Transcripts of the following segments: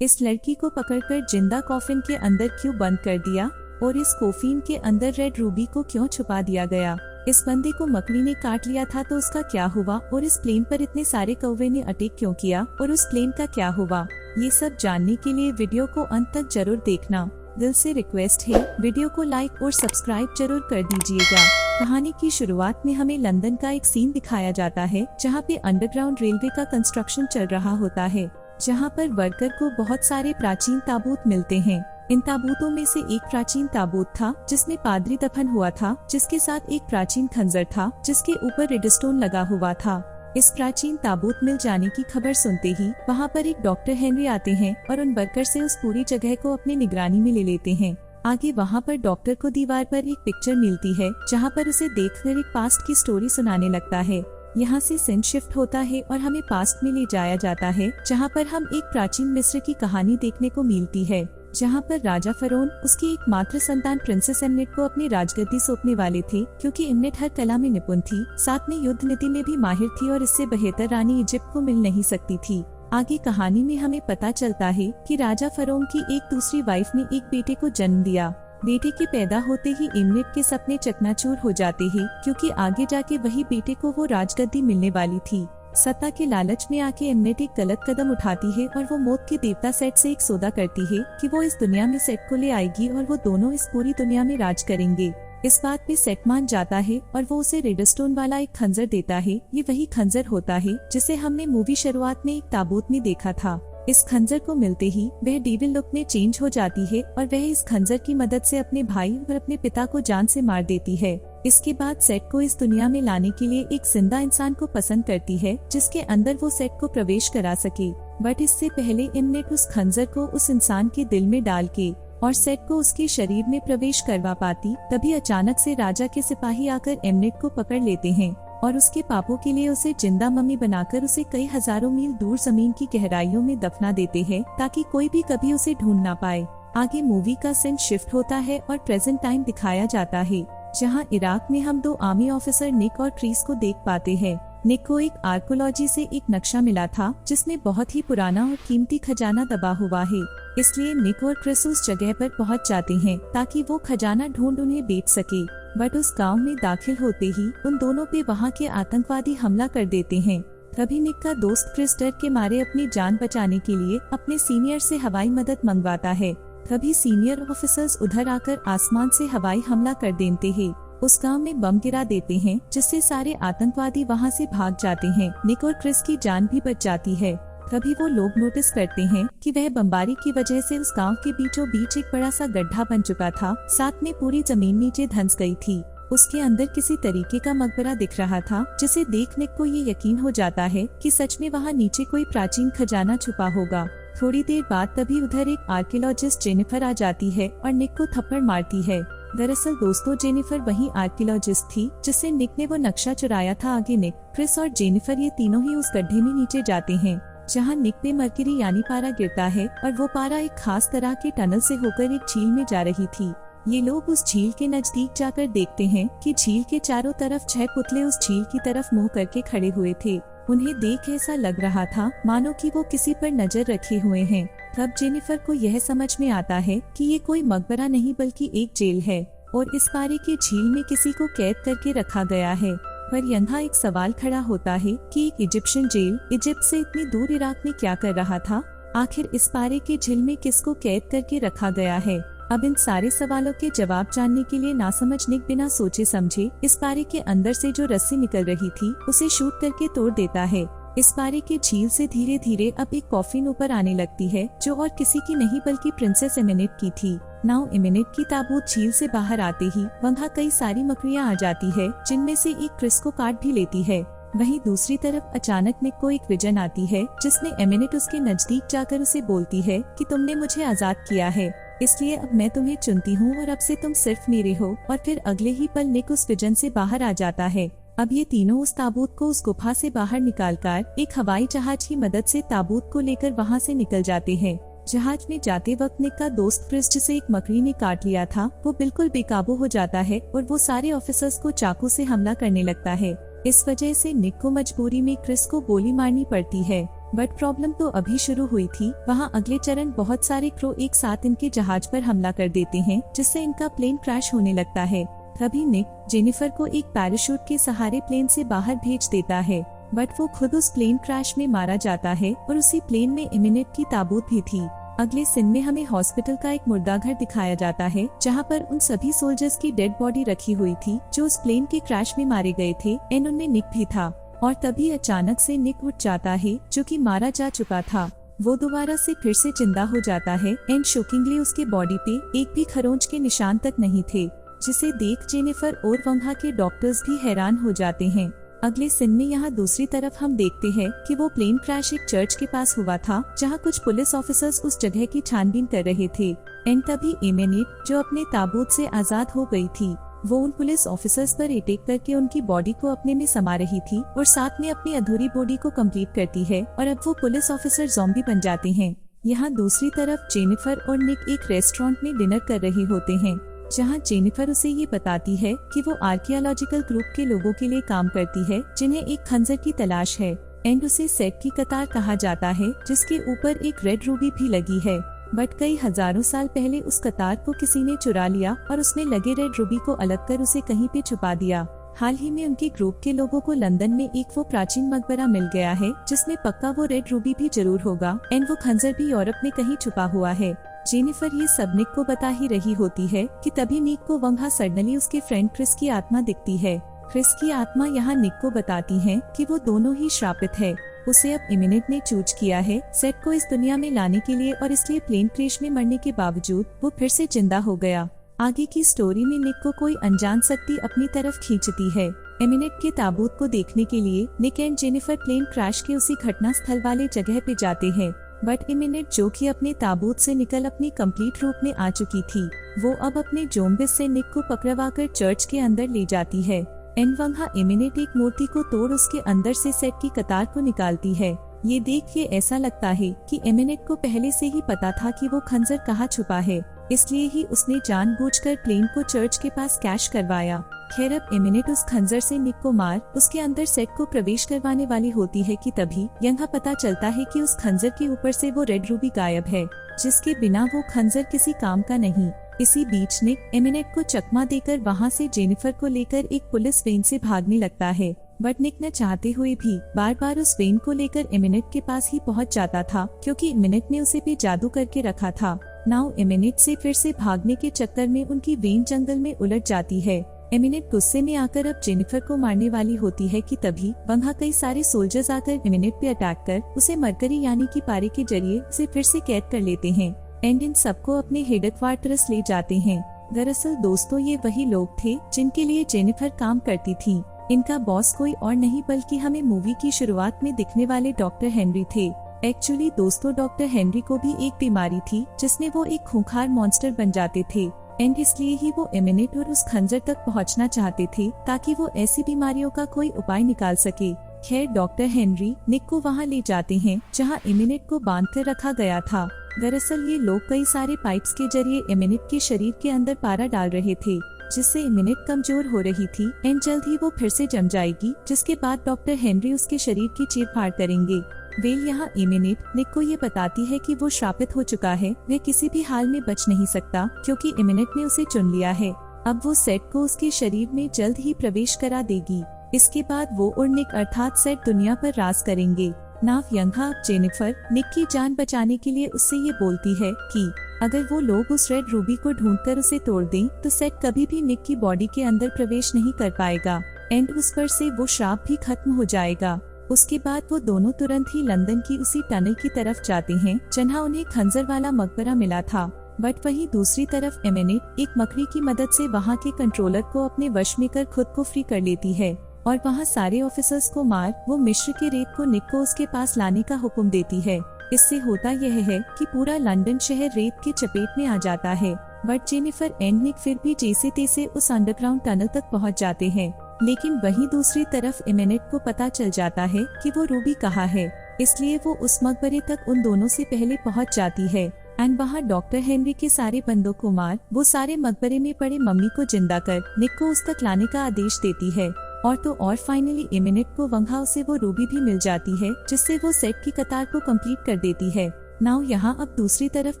इस लड़की को पकड़कर जिंदा कॉफिन के अंदर क्यों बंद कर दिया और इस कोफीन के अंदर रेड रूबी को क्यों छुपा दिया गया? इस बंदे को मकड़ी ने काट लिया था तो उसका क्या हुआ और इस प्लेन पर इतने सारे कौवे ने अटैक क्यों किया और उस प्लेन का क्या हुआ? ये सब जानने के लिए वीडियो को अंत तक जरूर देखना। दिल से रिक्वेस्ट है, वीडियो को लाइक और सब्सक्राइब जरूर कर दीजिएगा। कहानी की शुरुआत में हमें लंदन का एक सीन दिखाया जाता है जहाँ पे अंडरग्राउंड रेलवे का कंस्ट्रक्शन चल रहा होता है, जहाँ पर वर्कर को बहुत सारे प्राचीन ताबूत मिलते हैं। इन ताबूतों में से एक प्राचीन ताबूत था जिसमें पादरी दफन हुआ था, जिसके साथ एक प्राचीन खंजर था जिसके ऊपर रेडस्टोन लगा हुआ था। इस प्राचीन ताबूत मिल जाने की खबर सुनते ही वहाँ पर एक डॉक्टर हेनरी आते हैं और उन वर्कर से उस पूरी जगह को अपनी निगरानी में ले लेते हैं। आगे वहाँ पर डॉक्टर को दीवार पर एक पिक्चर मिलती है जहाँ पर उसे देखकर एक पास्ट की स्टोरी सुनाने लगता है। यहाँ से सीन शिफ्ट होता है और हमें पास्ट में ले जाया जाता है जहाँ पर हम एक प्राचीन मिस्र की कहानी देखने को मिलती है, जहाँ पर राजा फरोन उसकी एकमात्र संतान प्रिंसेस एमनेट को अपनी राजगद्दी सौंपने वाले थे, क्योंकि एमनेट हर कला में निपुण थी, साथ में युद्ध नीति में भी माहिर थी और इससे बेहतर रानी इजिप्ट को मिल नहीं सकती थी। आगे कहानी में हमें पता चलता है कि राजा फरोन की एक दूसरी वाइफ ने एक बेटे को जन्म दिया। बेटे के पैदा होते ही एमनेट के सपने चकनाचूर हो जाते हैं, क्योंकि आगे जाके वही बेटे को वो राजगद्दी मिलने वाली थी। सत्ता के लालच में आके एमनेट एक गलत कदम उठाती है और वो मौत के देवता सेट से एक सौदा करती है कि वो इस दुनिया में सेट को ले आएगी और वो दोनों इस पूरी दुनिया में राज करेंगे। इस बात पे सेट मान जाता है और वो उसे रेडस्टोन वाला एक खंजर देता है। ये वही खंजर होता है जिसे हमने मूवी शुरुआत में एक ताबूत में देखा था। इस खंजर को मिलते ही वह डेविल लुक में चेंज हो जाती है और वह इस खंजर की मदद से अपने भाई और अपने पिता को जान से मार देती है। इसके बाद सेट को इस दुनिया में लाने के लिए एक जिंदा इंसान को पसंद करती है जिसके अंदर वो सेट को प्रवेश करा सके। बट इससे पहले एमनेट उस खंजर को उस इंसान के दिल में डाल के और सेट को उसके शरीर में प्रवेश करवा पाती, तभी अचानक से राजा के सिपाही आकर एमनेट को पकड़ लेते हैं और उसके पापों के लिए उसे जिंदा मम्मी बनाकर उसे कई हजारों मील दूर जमीन की गहराइयों में दफना देते हैं ताकि कोई भी कभी उसे ढूंढ ना पाए। आगे मूवी का सीन शिफ्ट होता है और प्रेजेंट टाइम दिखाया जाता है, जहां इराक में हम दो आर्मी ऑफिसर निक और क्रिस को देख पाते हैं। निक को एक आर्कोलॉजी से एक नक्शा मिला था जिसमें बहुत ही पुराना और कीमती खजाना दबा हुआ है, इसलिए निक और क्रिस उस जगह पर पहुंच जाते हैं ताकि वो खजाना ढूंढ उन्हें बेच सके। बट उस गांव में दाखिल होते ही उन दोनों पे वहां के आतंकवादी हमला कर देते हैं। तभी निक का दोस्त क्रिस डर के मारे अपनी जान बचाने के लिए अपने सीनियर से हवाई मदद मंगवाता है। तभी सीनियर ऑफिसर्स उधर आकर आसमान से हवाई हमला कर देते हैं। उस गांव में बम गिरा देते हैं जिससे सारे आतंकवादी वहां से भाग जाते हैं। निक और क्रिस की जान भी बच जाती है। तभी वो लोग नोटिस करते हैं कि वह बमबारी की वजह से उस गांव के बीचों बीच एक बड़ा सा गड्ढा बन चुका था, साथ में पूरी जमीन नीचे धंस गई थी। उसके अंदर किसी तरीके का मकबरा दिख रहा था, जिसे देख निक को ये यकीन हो जाता है कि सच में वहाँ नीचे कोई प्राचीन खजाना छुपा होगा। थोड़ी देर बाद तभी उधर एक आर्कियोलॉजिस्ट जेनिफर आ जाती है और निक को थप्पड़ मारती है। दरअसल दोस्तों, जेनिफर वही आर्कियोलॉजिस्ट थी जिससे निक ने वो नक्शा चुराया था। आगे निक, क्रिस और जेनिफर ये तीनों ही उस गड्ढे में नीचे जाते हैं, जहां निक पे मरकरी यानी पारा गिरता है और वो पारा एक खास तरह के टनल से होकर एक झील में जा रही थी। ये लोग उस झील के नजदीक जाकर देखते हैं कि झील के चारों तरफ 6 पुतले उस झील की तरफ मुंह करके खड़े हुए थे। उन्हें देख ऐसा लग रहा था मानो कि वो किसी पर नजर रखे हुए हैं। तब जेनिफर को यह समझ में आता है कि ये कोई मकबरा नहीं बल्कि एक जेल है और इस पारे की झील में किसी को कैद करके रखा गया है। पर यहाँ एक सवाल खड़ा होता है कि एक इजिप्शियन जेल इजिप्ट से इतनी दूर इराक में क्या कर रहा था? आखिर इस पारे के झील में किसको कैद करके रखा गया है? अब इन सारे सवालों के जवाब जानने के लिए नासमझ निक बिना सोचे समझे इस पारे के अंदर से जो रस्सी निकल रही थी उसे शूट करके तोड़ देता है। इस पारे के झील से धीरे धीरे अब एक कॉफिन ऊपर आने लगती है, जो और किसी की नहीं बल्कि प्रिंसेस एमेनेट की थी। नाउ एमेनेट की ताबूत झील से बाहर आते ही वहाँ कई सारी मकड़ियाँ आ जाती है, जिनमें से एक क्रिस को काट भी लेती है। वहीं दूसरी तरफ अचानक निक को एक विजन आती है, जिसमें एमेनेट उसके नजदीक जाकर उसे बोलती है कि तुमने मुझे आजाद किया है, इसलिए अब मैं तुम्हें चुनती हूँ और अब से तुम सिर्फ मेरे हो। और फिर अगले ही पल निक उस विजन से बाहर आ जाता है। अब ये तीनों उस ताबूत को उस गुफा से बाहर निकालकर एक हवाई जहाज की मदद से ताबूत को लेकर वहाँ से निकल जाते हैं। जहाज में जाते वक्त निक का दोस्त क्रिस, जिसे एक मकड़ी ने काट लिया था, वो बिल्कुल बेकाबू हो जाता है और वो सारे ऑफिसर्स को चाकू से हमला करने लगता है। इस वजह से निक को मजबूरी में क्रिस को गोली मारनी पड़ती है। बट प्रॉब्लम तो अभी शुरू हुई थी। वहाँ अगले चरण बहुत सारे क्रो एक साथ इनके जहाज पर हमला कर देते हैं, जिससे इनका प्लेन क्रैश होने लगता है। तभी निक जेनिफर को एक पैराशूट के सहारे प्लेन से बाहर भेज देता है, बट वो खुद उस प्लेन क्रैश में मारा जाता है और उसी प्लेन में एमिनेट की ताबूत भी थी। अगले सीन में हमें हॉस्पिटल का एक मुर्दाघर दिखाया जाता है, जहां पर उन सभी सोल्जर्स की डेड बॉडी रखी हुई थी जो उस प्लेन के क्रैश में मारे गए थे, एंड उनमें निक भी था। और तभी अचानक से निक उठ जाता है, जो कि मारा जा चुका था। वो दोबारा से फिर से जिंदा हो जाता है, एंड शॉकिंगली उसके बॉडी पे एक भी खरोंच के निशान तक नहीं थे, जिसे देख जेनिफर और वहाँ के डॉक्टर्स भी हैरान हो जाते हैं। अगले सीन में यहाँ दूसरी तरफ हम देखते हैं कि वो प्लेन क्रैश एक चर्च के पास हुआ था, जहाँ कुछ पुलिस ऑफिसर्स उस जगह की छानबीन कर रहे थे। एंड तभी एमिनेट, जो अपने ताबूत से आजाद हो गई थी, वो उन पुलिस ऑफिसर्स पर अटैक करके उनकी बॉडी को अपने में समा रही थी और साथ में अपनी अधूरी बॉडी को कंप्लीट करती है, और अब वो पुलिस ऑफिसर ज़ॉम्बी बन जाते हैं। यहाँ दूसरी तरफ जेनिफर और निक एक रेस्टोरेंट में डिनर कर रहे होते हैं, जहाँ जेनिफर उसे ये बताती है कि वो आर्कियोलॉजिकल ग्रुप के लोगों के लिए काम करती है, जिन्हें एक खंजर की तलाश है। एंड उसे सेट की कतार कहा जाता है, जिसके ऊपर एक रेड रूबी भी लगी है। बट कई हजारों साल पहले उस कतार को किसी ने चुरा लिया और उसमें लगे रेड रूबी को अलग कर उसे कहीं पे छुपा दिया। हाल ही में उनके ग्रुप के लोगों को लंदन में एक वो प्राचीन मकबरा मिल गया है, जिसमें पक्का वो रेड रूबी भी जरूर होगा, एंड वो खंजर भी यूरोप में कहीं छुपा हुआ है। जेनिफर ये सब निक को बता ही रही होती है कि तभी निक को वहाँ सडनली उसके फ्रेंड क्रिस की आत्मा दिखती है। क्रिस की आत्मा यहाँ निक को बताती है कि वो दोनों ही श्रापित है। उसे अब एमिनेट ने चूज किया है सेट को इस दुनिया में लाने के लिए, और इसलिए प्लेन क्रैश में मरने के बावजूद वो फिर से जिंदा हो गया। आगे की स्टोरी में निक को कोई अनजान शक्ति अपनी तरफ खींचती है। एमिनेट के ताबूत को देखने के लिए Nick and Jennifer plane crash के उसी घटना स्थल वाले जगह पे जाते हैं, बट एमिनेट, जो कि अपने ताबूत से निकल अपनी कंप्लीट रूप में आ चुकी थी, वो अब अपने जोम्बिस से निक को पकड़वाकर चर्च के अंदर ले जाती है। एंड वहाँ एमिनेट एक मूर्ति को तोड़ उसके अंदर से सेट की कतार को निकालती है। ये देख के ऐसा लगता है कि एमिनेट को पहले से ही पता था कि वो खंजर कहाँ छुपा है, इसलिए ही उसने जानबूझकर प्लेन को चर्च के पास कैश करवाया। खैर, अब एमिनेट उस खंजर से निक को मार उसके अंदर सेट को प्रवेश करवाने वाली होती है कि तभी यहाँ पता चलता है कि उस खंजर के ऊपर से वो रेड रूबी गायब है, जिसके बिना वो खंजर किसी काम का नहीं। इसी बीच निक एमिनेट को चकमा देकर वहाँ से जेनिफर को लेकर एक पुलिस वैन से भागने लगता है, बट निक न चाहते हुए भी बार बार उस वैन को लेकर एमिनेट के पास ही पहुँच जाता था, क्योंकि एमिनेट ने उसे भी जादू करके रखा था। नाउ एमिनेट से फिर से भागने के चक्कर में उनकी वैन जंगल में उलट जाती है। एमिनेट गुस्से में आकर अब जेनिफर को मारने वाली होती है कि तभी वहाँ कई सारे सोल्जर्स आकर एमिनेट पे अटैक कर उसे मरकरी यानी कि पारे के जरिए उसे फिर से कैद कर लेते हैं, एंड इन सबको अपने हेडक्वार्टर्स ले जाते हैं। दरअसल दोस्तों, ये वही लोग थे जिनके लिए जेनिफर काम करती थी। इनका बॉस कोई और नहीं बल्कि हमें मूवी की शुरुआत में दिखने वाले डॉक्टर हेनरी थे। एक्चुअली दोस्तों, डॉक्टर हेनरी को भी एक बीमारी थी जिसमें वो एक खूंखार मॉन्स्टर बन जाते थे, एंड इसलिए ही वो एमिनेट और उस खंजर तक पहुंचना चाहते थे ताकि वो ऐसी बीमारियों का कोई उपाय निकाल सके। खैर, डॉक्टर हेनरी निक को वहाँ ले जाते हैं जहाँ एमिनेट को बांध कर रखा गया था। दरअसल ये लोग कई सारे पाइप्स के जरिए एमिनेट के शरीर के अंदर पारा डाल रहे थे, जिससे एमिनेट कमजोर हो रही थी, एंड जल्द ही वो फिर से जम जाएगी, जिसके बाद डॉक्टर हेनरी उसके शरीर की चीर-फाड़ करेंगे। वेल, यहाँ एमिनेट निक को ये बताती है कि वो श्रापित हो चुका है, वह किसी भी हाल में बच नहीं सकता क्योंकि एमिनेट ने उसे चुन लिया है। अब वो सेट को उसके शरीर में जल्द ही प्रवेश करा देगी। इसके बाद वो और निक अर्थात सेट दुनिया पर राज करेंगे। नाव यंगा अब जेनिफर निक की जान बचाने के लिए उससे ये बोलती है कि अगर वो लोग उस रेड रूबी को ढूंढकर उसे तोड़ दें तो सेट कभी भी निक की बॉडी के अंदर प्रवेश नहीं कर पाएगा, एंड उस पर से वो श्राप भी खत्म हो जाएगा। उसके बाद वो दोनों तुरंत ही लंदन की उसी टनल की तरफ जाते हैं जहाँ उन्हें खंजर वाला मकबरा मिला था। बट वहीं दूसरी तरफ एमिनेट एक मकड़ी की मदद से वहाँ के कंट्रोलर को अपने वश में कर खुद को फ्री कर लेती है, और वहाँ सारे ऑफिसर्स को मार वो मिस्र के रेत को निक को उसके पास लाने का हुक्म देती है। इससे होता यह है कि पूरा लंदन शहर रेत के चपेट में आ जाता है। बट जेनिफर एंड निक फिर भी जैसे तैसे उस अंडरग्राउंड टनल तक पहुँच जाते हैं, लेकिन वहीं दूसरी तरफ एमिनेट को पता चल जाता है कि वो रूबी कहाँ है, इसलिए वो उस मकबरे तक उन दोनों से पहले पहुँच जाती है, एंड वहाँ डॉक्टर हेनरी के सारे बंदों को मार वो सारे मकबरे में पड़े मम्मी को जिंदा कर निक को उस तक लाने का आदेश देती है। और तो और फाइनली इमिनेट को वंघा से वो रूबी भी मिल जाती है, जिससे वो सेट की कतार को कंप्लीट कर देती है। नाउ यहाँ अब दूसरी तरफ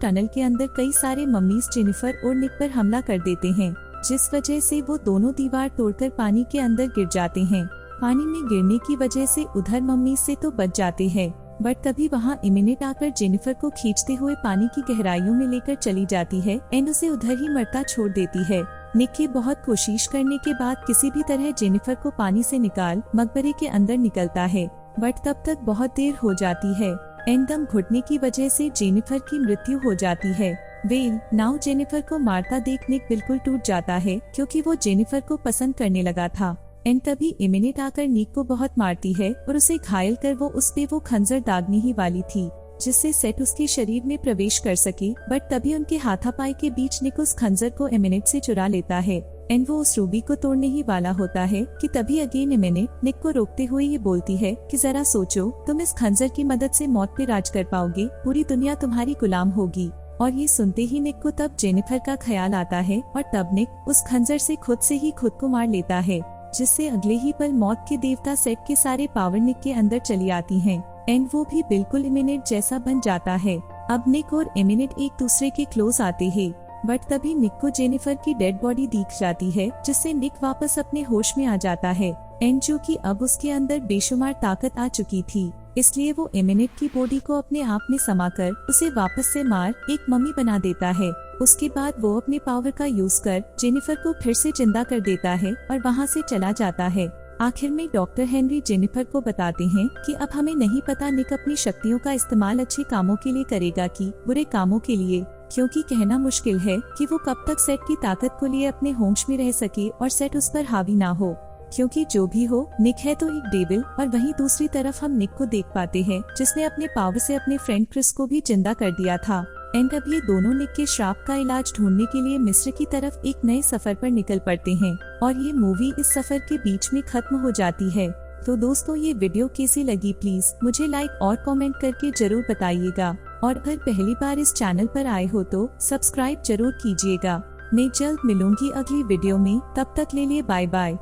टनल के अंदर कई सारे मम्मीज जेनिफर और निक पर हमला कर देते हैं, जिस वजह से वो दोनों दीवार तोड़कर पानी के अंदर गिर जाते हैं। पानी में गिरने की वजह से उधर मम्मी से तो बच जाते हैं, बट तभी वहाँ इमिनेट आकर जेनिफर को खींचते हुए पानी की गहराइयों में लेकर चली जाती है एंड उसे उधर ही मरता छोड़ देती है। निक के बहुत कोशिश करने के बाद किसी भी तरह जेनिफर को पानी से निकाल मकबरे के अंदर निकलता है, बट तब तक बहुत देर हो जाती है एंड दम घुटने की वजह से जेनिफर की मृत्यु हो जाती है। वेल नाउ जेनिफर को मारता देख निक बिल्कुल टूट जाता है, क्योंकि वो जेनिफर को पसंद करने लगा था। एंड तभी इमिनेट आकर निक को बहुत मारती है और उसे घायल कर वो खंजर दागने ही वाली थी, जिससे सेट उसके शरीर में प्रवेश कर सके, बट तभी उनके हाथापाई के बीच निक उस खंजर को इमिनेट से चुरा लेता है एंड वो उस रूबी को तोड़ने ही वाला होता है कि तभी अगेन इमिनेट निक को रोकते हुए ये बोलती है कि जरा सोचो, तुम इस खंजर की मदद से मौत पे राज कर पाओगे, पूरी दुनिया तुम्हारी गुलाम होगी। और ये सुनते ही निक को तब जेनिफर का ख्याल आता है और तब निक उस खंजर से खुद को मार लेता है, जिससे अगले ही पल मौत के देवता सेट के सारे पावर निक के अंदर चली आती हैं एंड वो भी बिल्कुल इमिनेट जैसा बन जाता है। अब निक और इमिनेट एक दूसरे के क्लोज आते हैं, बट तभी निक को जेनिफर की डेड बॉडी दिख जाती है, जिससे निक वापस अपने होश में आ जाता है एंड जो कि अब उसके अंदर बेशुमार ताकत आ चुकी थी, इसलिए वो इमिनेट की बॉडी को अपने आप में समाकर उसे वापस से मार एक मम्मी बना देता है। उसके बाद वो अपने पावर का यूज कर जेनिफर को फिर से जिंदा कर देता है और वहाँ से चला जाता है। आखिर में डॉक्टर हेनरी जेनिफर को बताते हैं कि अब हमें नहीं पता निक अपनी शक्तियों का इस्तेमाल अच्छे कामों के लिए करेगा कि बुरे कामों के लिए, क्योंकि कहना मुश्किल है कि वो कब तक सेट की ताकत को लिए अपने होश में रह सके और सेट उस पर हावी ना हो, क्योंकि जो भी हो निक है तो एक डेविल। और वहीं दूसरी तरफ हम निक को देख पाते हैं जिसने अपने पावर से अपने फ्रेंड क्रिस को भी जिंदा कर दिया था एंड अब ये दोनों निक के श्राप का इलाज ढूंढने के लिए मिस्र की तरफ एक नए सफर पर निकल पड़ते हैं और ये मूवी इस सफर के बीच में खत्म हो जाती है। तो दोस्तों ये वीडियो कैसी लगी प्लीज मुझे लाइक और कमेंट करके जरूर बताइएगा, और अगर पहली बार इस चैनल पर आए हो तो सब्सक्राइब जरूर कीजिएगा। मैं जल्द मिलूंगी अगली वीडियो में, तब तक ले लिए बाय बाय।